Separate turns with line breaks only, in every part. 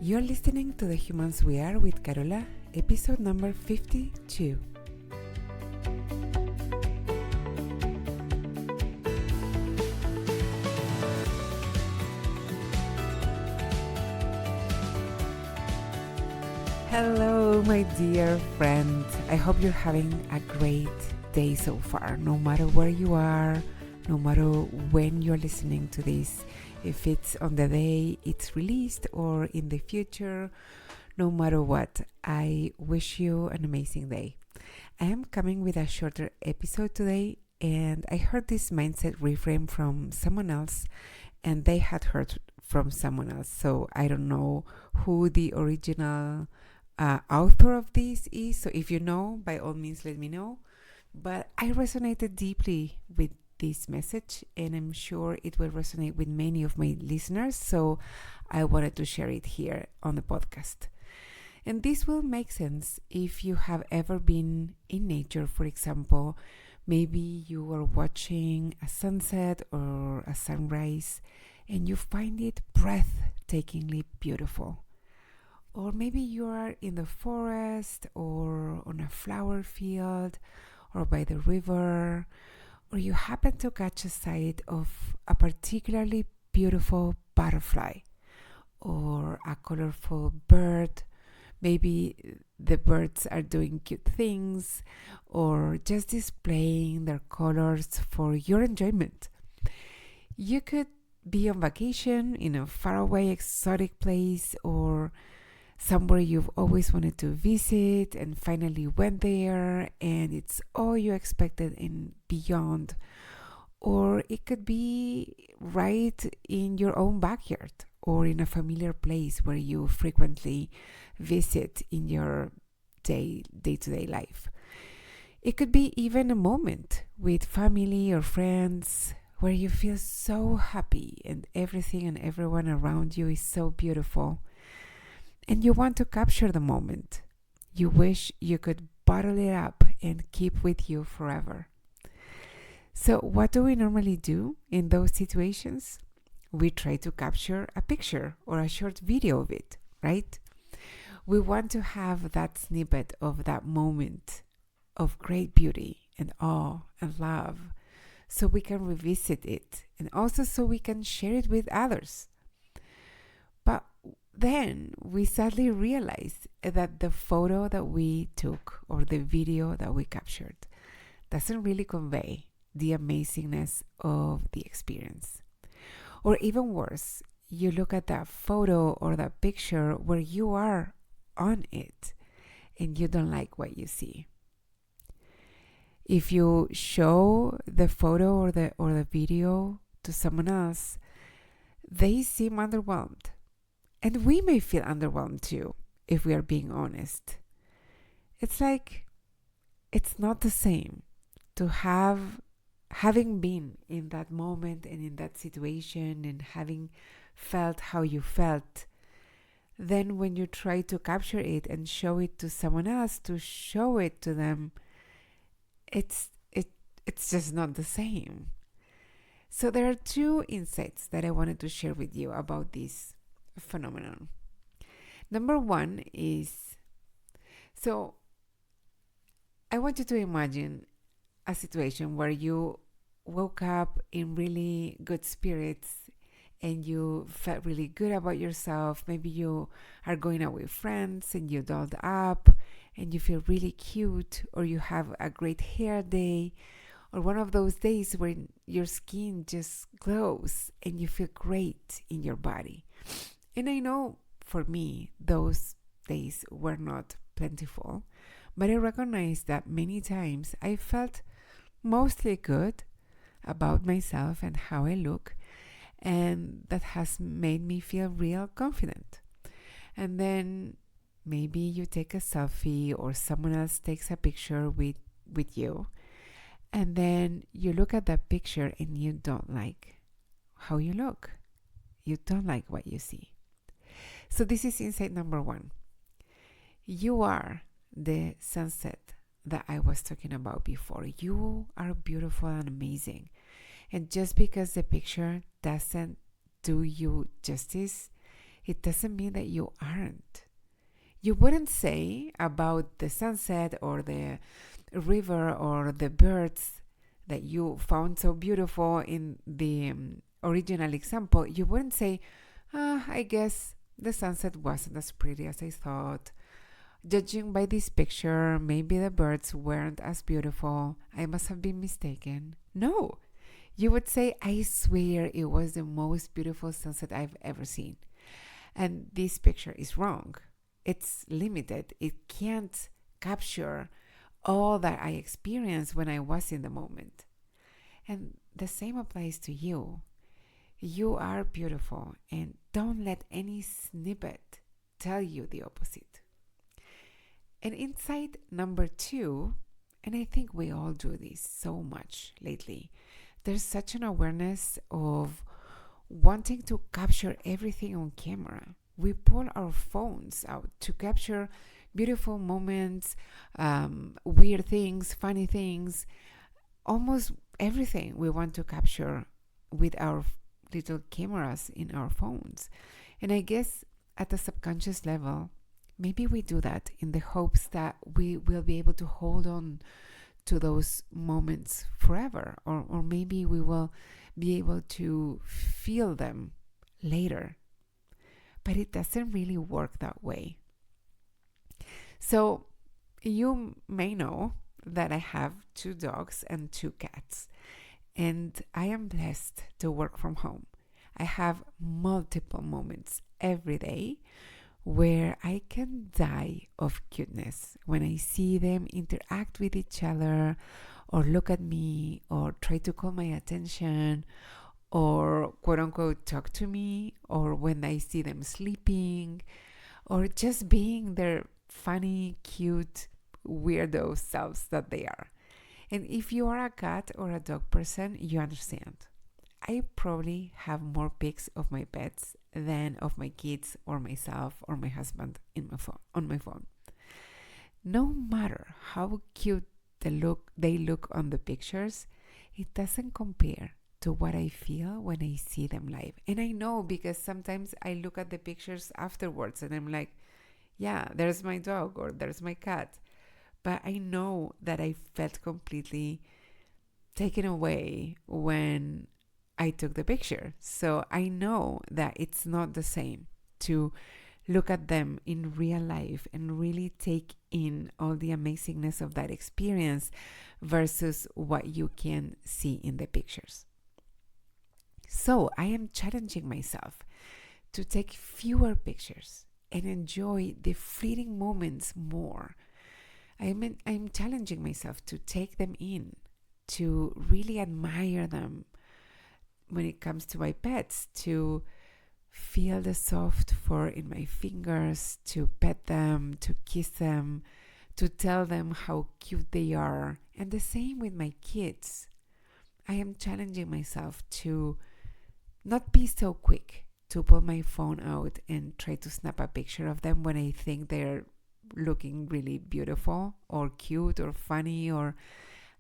You're listening to The Humans We Are with Carola, episode number 52. Hello, my dear friend. I hope you're having a great day so far, no matter where you are, no matter when you're listening to this. If it's on the day it's released or in the future, no matter what, I wish you an amazing day. I am coming with a shorter episode today, and I heard this mindset reframe from someone else, and they had heard from someone else. So I don't know who the original author of this is. So if you know, by all means, let me know. But I resonated deeply with this message, and I'm sure it will resonate with many of my listeners, so I wanted to share it here on the podcast. And this will make sense if you have ever been in nature. For example, maybe you are watching a sunset or a sunrise and you find it breathtakingly beautiful. Or maybe you are in the forest or on a flower field or by the river, or you happen to catch a sight of a particularly beautiful butterfly or a colorful bird. Maybe the birds are doing cute things or just displaying their colors for your enjoyment. You could be on vacation in a faraway exotic place, or somewhere you've always wanted to visit and finally went there and it's all you expected and beyond. Or it could be right in your own backyard or in a familiar place where you frequently visit in your day-to-day life. It could be even a moment with family or friends where you feel so happy and everything and everyone around you is so beautiful. And you want to capture the moment. You wish you could bottle it up and keep with you forever. So what do we normally do in those situations? We try to capture a picture or a short video of it, right? We want to have that snippet of that moment of great beauty and awe and love, so we can revisit it and also so we can share it with others. But then we sadly realize that the photo that we took or the video that we captured doesn't really convey the amazingness of the experience. Or even worse, you look at that photo or that picture where you are on it and you don't like what you see. If you show the photo or the video to someone else, they seem underwhelmed. And we may feel underwhelmed too, if we are being honest. It's like, it's not the same to having been in that moment and in that situation and having felt how you felt. Then when you try to capture it and show it to someone else, to show it to them, it's just not the same. So there are two insights that I wanted to share with you about this phenomenon. Number one is, so I want you to imagine a situation where you woke up in really good spirits and you felt really good about yourself. Maybe you are going out with friends and you dolled up and you feel really cute, or you have a great hair day, or one of those days where your skin just glows and you feel great in your body. And I know for me, those days were not plentiful, but I recognize that many times I felt mostly good about myself and how I look, and that has made me feel real confident. And then maybe you take a selfie or someone else takes a picture with you, and then you look at that picture and you don't like how you look. You don't like what you see. So this is insight number one. You are the sunset that I was talking about before. You are beautiful and amazing. And just because the picture doesn't do you justice, it doesn't mean that you aren't. You wouldn't say about the sunset or the river or the birds that you found so beautiful in the original example. You wouldn't say, I guess the sunset wasn't as pretty as I thought. Judging by this picture, maybe the birds weren't as beautiful. I must have been mistaken. No, you would say, I swear it was the most beautiful sunset I've ever seen. And this picture is wrong. It's limited. It can't capture all that I experienced when I was in the moment. And the same applies to you. You are beautiful, and don't let any snippet tell you the opposite. And insight number 2, and I think we all do this so much lately, there's such an awareness of wanting to capture everything on camera. We pull our phones out to capture beautiful moments, weird things, funny things, almost everything we want to capture with our little cameras in our phones. And I guess at the subconscious level, maybe we do that in the hopes that we will be able to hold on to those moments forever, or maybe we will be able to feel them later. But it doesn't really work that way. So you may know that I have 2 dogs and 2 cats, and I am blessed to work from home. I have multiple moments every day where I can die of cuteness when I see them interact with each other, or look at me, or try to call my attention, or quote unquote talk to me, or when I see them sleeping, or just being their funny, cute, weirdo selves that they are. And if you are a cat or a dog person, you understand. I probably have more pics of my pets than of my kids or myself or my husband on my phone. No matter how cute they look on the pictures, it doesn't compare to what I feel when I see them live. And I know, because sometimes I look at the pictures afterwards and I'm like, yeah, there's my dog or there's my cat. But I know that I felt completely taken away when I took the picture. So I know that it's not the same to look at them in real life and really take in all the amazingness of that experience versus what you can see in the pictures. So I am challenging myself to take fewer pictures and enjoy the fleeting moments more. I'm challenging myself to take them in, to really admire them. When it comes to my pets, to feel the soft fur in my fingers, to pet them, to kiss them, to tell them how cute they are. And the same with my kids. I am challenging myself to not be so quick to pull my phone out and try to snap a picture of them when I think they're looking really beautiful or cute or funny, or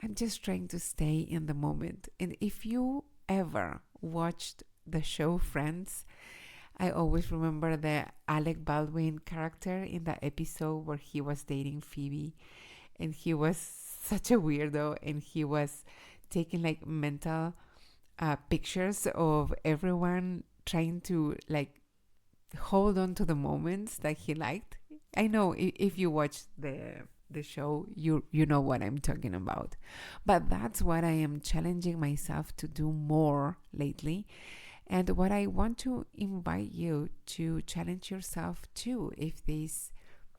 I'm just trying to stay in the moment. And if you ever watched the show Friends, I always remember the Alec Baldwin character in that episode where he was dating Phoebe, and he was such a weirdo, and he was taking like mental pictures of everyone, trying to like hold on to the moments that he liked. I know if you watch the show, you know what I'm talking about. But that's what I am challenging myself to do more lately, and what I want to invite you to challenge yourself too, if this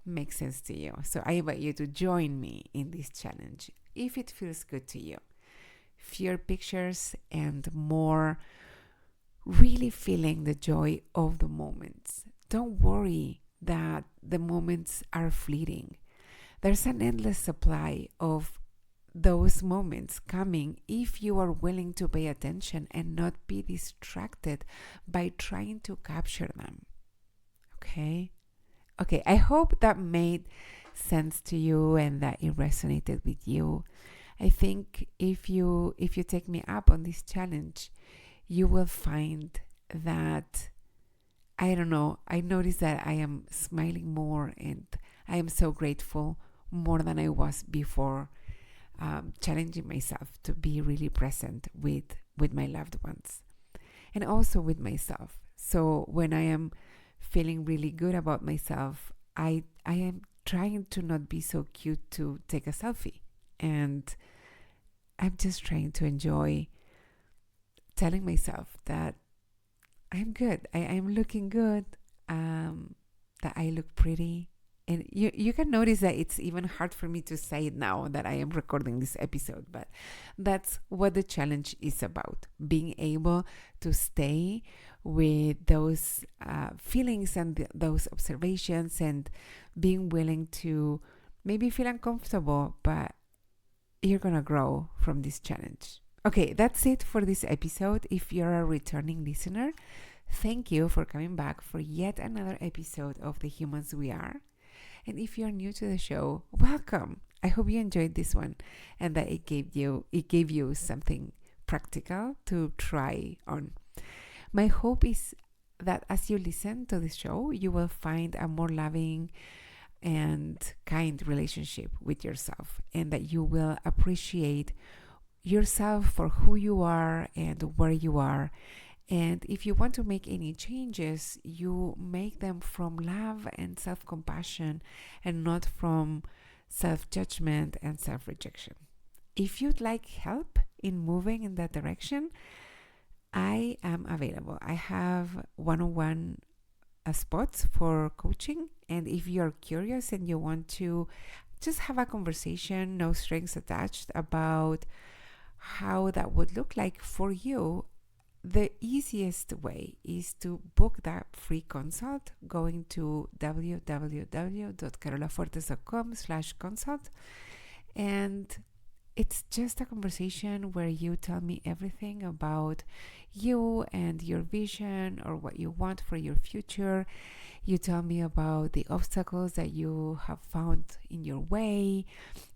makes sense to you. So I invite you to join me in this challenge if it feels good to you. Fewer pictures and more really feeling the joy of the moments. Don't worry that the moments are fleeting. There's an endless supply of those moments coming if you are willing to pay attention and not be distracted by trying to capture them. Okay, I hope that made sense to you and that it resonated with you. I think if you take me up on this challenge, you will find that I don't know, I noticed that I am smiling more, and I am so grateful more than I was before, challenging myself to be really present with my loved ones and also with myself. So when I am feeling really good about myself, I am trying to not be so cute to take a selfie. And I'm just trying to enjoy telling myself that I'm good. I am looking good, that I look pretty. And you can notice that it's even hard for me to say it now that I am recording this episode, but that's what the challenge is about. Being able to stay with those feelings and those observations, and being willing to maybe feel uncomfortable, but you're going to grow from this challenge. Okay, that's it for this episode. If you're a returning listener, thank you for coming back for yet another episode of The Humans We Are. And if you're new to the show, welcome. I hope you enjoyed this one and that it gave you something practical to try on. My hope is that as you listen to this show, you will find a more loving and kind relationship with yourself, and that you will appreciate yourself for who you are and where you are. And if you want to make any changes, you make them from love and self-compassion, and not from self-judgment and self-rejection. If you'd like help in moving in that direction, I am available. I have one-on-one spots for coaching. And if you're curious and you want to just have a conversation, no strings attached, about how that would look like for you, the easiest way is to book that free consult going to www.carolafuertes.com/consult. And it's just a conversation where you tell me everything about you and your vision, or what you want for your future. You tell me about the obstacles that you have found in your way.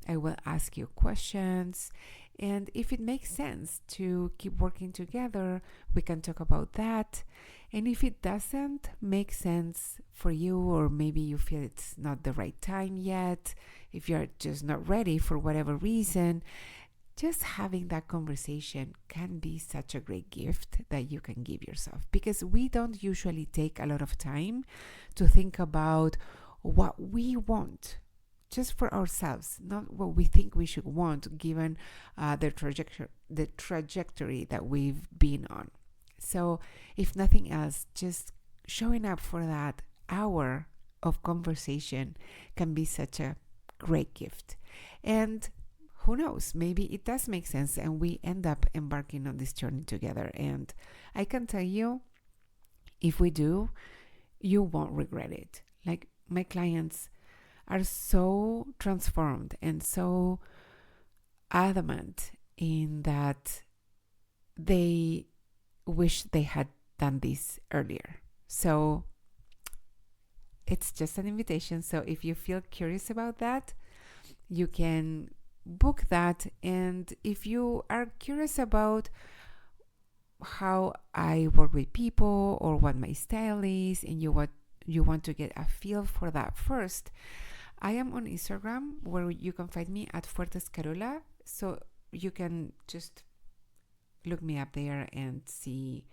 I will ask you questions. And if it makes sense to keep working together, we can talk about that. And if it doesn't make sense for you, or maybe you feel it's not the right time yet, if you're just not ready for whatever reason, just having that conversation can be such a great gift that you can give yourself. Because we don't usually take a lot of time to think about what we want just for ourselves, not what we think we should want given the trajectory that we've been on. So if nothing else, just showing up for that hour of conversation can be such a great gift. And who knows, maybe it does make sense and we end up embarking on this journey together. And I can tell you, if we do, you won't regret it. Like, my clients are so transformed and so adamant in that they wish they had done this earlier. So it's just an invitation. So if you feel curious about that, you can book that. And if you are curious about how I work with people or what my style is, and you want to get a feel for that first, I am on Instagram, where you can find me at Fuertes Carola. So you can just look me up there and see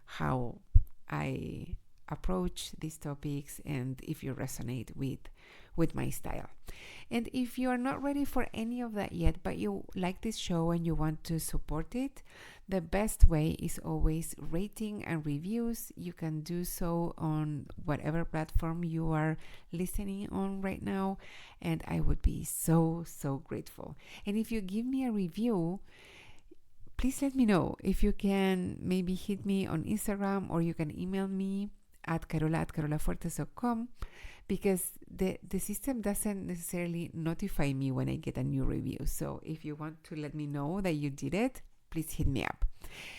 how I approach these topics, and if you resonate with my style. And if you are not ready for any of that yet, but you like this show and you want to support it, the best way is always rating and reviews. You can do so on whatever platform you are listening on right now, and I would be so grateful. And if you give me a review, please let me know. If you can, maybe hit me on Instagram, or you can email me at carola@carolafuertes.com, because the system doesn't necessarily notify me when I get a new review. So if you want to let me know that you did it, please hit me up.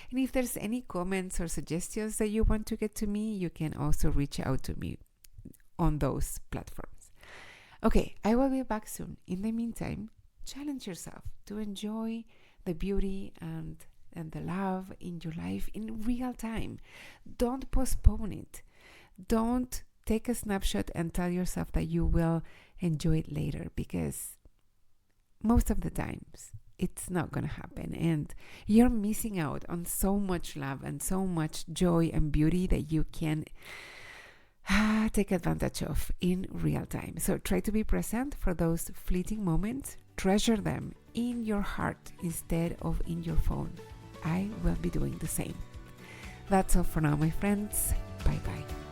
And if there's any comments or suggestions that you want to get to me, you can also reach out to me on those platforms. Okay, I will be back soon. In the meantime, challenge yourself to enjoy the beauty and the love in your life in real time. Don't postpone it. don't take a snapshot and tell yourself that you will enjoy it later, because most of the times it's not going to happen, and you're missing out on so much love and so much joy and beauty that you can take advantage of in real time. So try to be present for those fleeting moments. Treasure them in your heart instead of in your phone. I will be doing the same. That's all for now, my friends. Bye bye.